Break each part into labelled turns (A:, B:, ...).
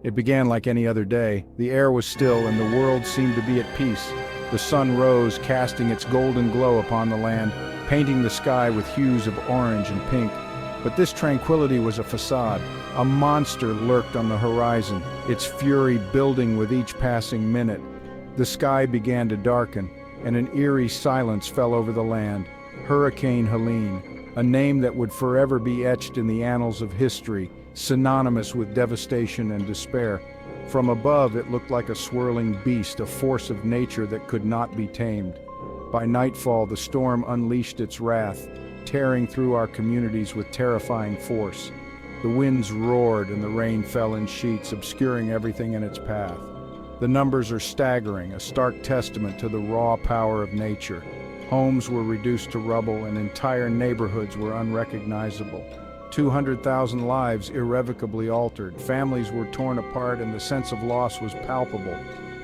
A: It began like any other day. The air was still and the world seemed to be at peace. The sun rose, casting its golden glow upon the land, painting the sky with hues of orange and pink. But this tranquility was a facade. A monster lurked on the horizon, its fury building with each passing minute. The sky began to darken, and an eerie silence fell over the land. Hurricane Helene, a name that would forever be etched in the annals of history, synonymous with devastation and despair. From above, it looked like a swirling beast, a force of nature that could not be tamed. By nightfall, the storm unleashed its wrath, tearing through our communities with terrifying force. The winds roared and the rain fell in sheets, obscuring everything in its path. The numbers are staggering, a stark testament to the raw power of nature. Homes were reduced to rubble and entire neighborhoods were unrecognizable. 200,000 lives irrevocably altered, families were torn apart, and the sense of loss was palpable.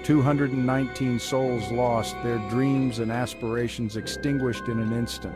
A: 219 souls lost, their dreams and aspirations extinguished in an instant.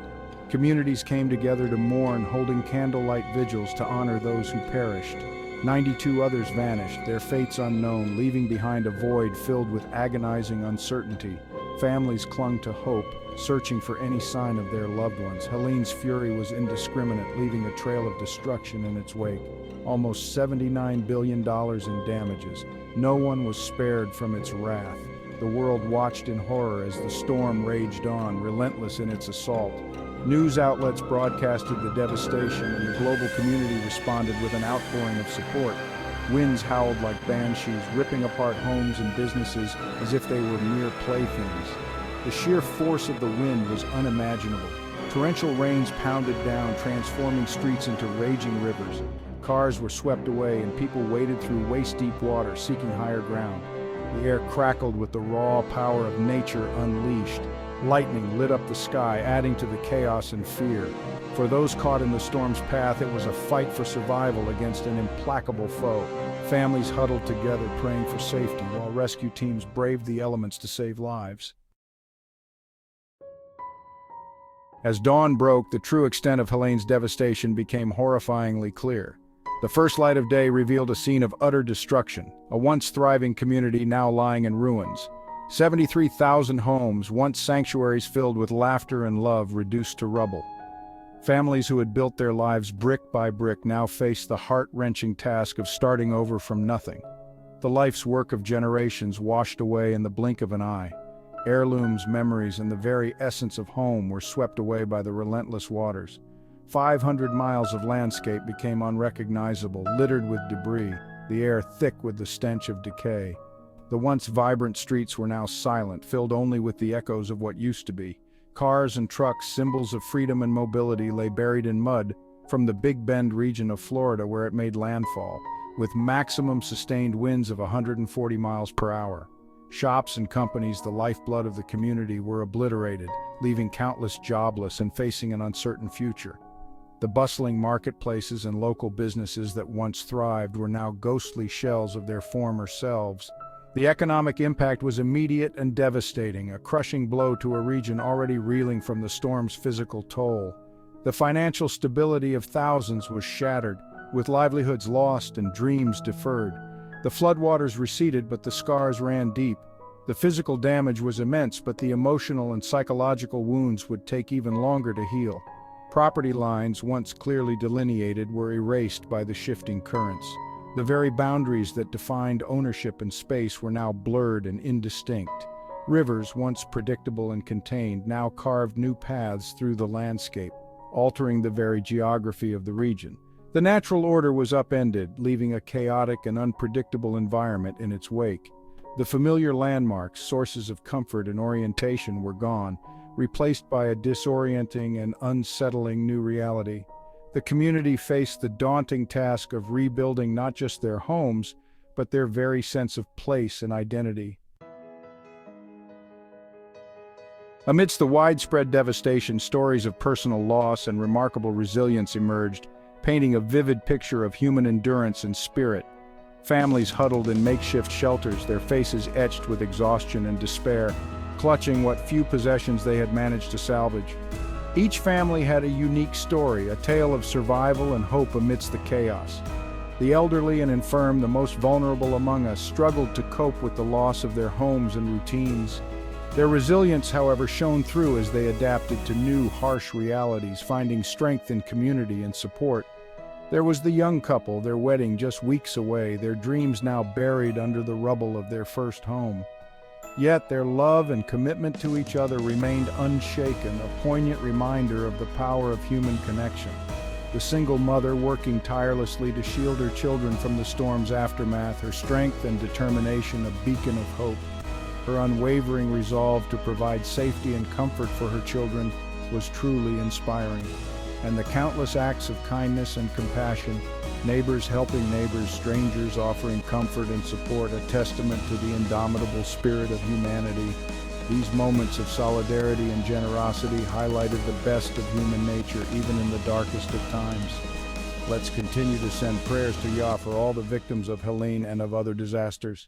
A: Communities came together to mourn, holding candlelight vigils to honor those who perished. 92 others vanished, their fates unknown, leaving behind a void filled with agonizing uncertainty. Families clung to hope, searching for any sign of their loved ones. Helene's fury was indiscriminate, leaving a trail of destruction in its wake. Almost $79 billion in damages. No one was spared from its wrath. The world watched in horror as the storm raged on, relentless in its assault. News outlets broadcasted the devastation, and the global community responded with an outpouring of support. Winds howled like banshees, ripping apart homes and businesses as if they were mere playthings. The sheer force of the wind was unimaginable. Torrential rains pounded down, transforming streets into raging rivers. Cars were swept away, and people waded through waist-deep water, seeking higher ground. The air crackled with the raw power of nature unleashed. Lightning lit up the sky, adding to the chaos and fear. For those caught in the storm's path, it was a fight for survival against an implacable foe. Families huddled together, praying for safety, while rescue teams braved the elements to save lives. As dawn broke, the true extent of Helene's devastation became horrifyingly clear. The first light of day revealed a scene of utter destruction, a once thriving community now lying in ruins. 73,000 homes, once sanctuaries filled with laughter and love, reduced to rubble. Families who had built their lives brick by brick now faced the heart-wrenching task of starting over from nothing. The life's work of generations washed away in the blink of an eye. Heirlooms, memories, and the very essence of home were swept away by the relentless waters. 500 miles of landscape became unrecognizable, littered with debris, the air thick with the stench of decay. The once vibrant streets were now silent, filled only with the echoes of what used to be. Cars and trucks, symbols of freedom and mobility, lay buried in mud from the Big Bend region of Florida where it made landfall, with maximum sustained winds of 140 miles per hour. Shops and companies, the lifeblood of the community, were obliterated, leaving countless jobless and facing an uncertain future. The bustling marketplaces and local businesses that once thrived were now ghostly shells of their former selves. The economic impact was immediate and devastating, a crushing blow to a region already reeling from the storm's physical toll. The financial stability of thousands was shattered, with livelihoods lost and dreams deferred. The floodwaters receded, but the scars ran deep. The physical damage was immense, but the emotional and psychological wounds would take even longer to heal. Property lines, once clearly delineated, were erased by the shifting currents. The very boundaries that defined ownership and space were now blurred and indistinct. Rivers, once predictable and contained, now carved new paths through the landscape, altering the very geography of the region. The natural order was upended, leaving a chaotic and unpredictable environment in its wake. The familiar landmarks, sources of comfort and orientation, were gone, replaced by a disorienting and unsettling new reality. The community faced the daunting task of rebuilding not just their homes, but their very sense of place and identity. Amidst the widespread devastation, stories of personal loss and remarkable resilience emerged, painting a vivid picture of human endurance and spirit. Families huddled in makeshift shelters, their faces etched with exhaustion and despair, clutching what few possessions they had managed to salvage. Each family had a unique story, a tale of survival and hope amidst the chaos. The elderly and infirm, the most vulnerable among us, struggled to cope with the loss of their homes and routines. Their resilience, however, shone through as they adapted to new, harsh realities, finding strength in community and support. There was the young couple, their wedding just weeks away, their dreams now buried under the rubble of their first home. Yet their love and commitment to each other remained unshaken, a poignant reminder of the power of human connection. The single mother working tirelessly to shield her children from the storm's aftermath, her strength and determination a beacon of hope. Her unwavering resolve to provide safety and comfort for her children was truly inspiring. And the countless acts of kindness and compassion, neighbors helping neighbors, strangers offering comfort and support, a testament to the indomitable spirit of humanity. These moments of solidarity and generosity highlighted the best of human nature, even in the darkest of times. Let's continue to send prayers to Yah for all the victims of Helene and of other disasters.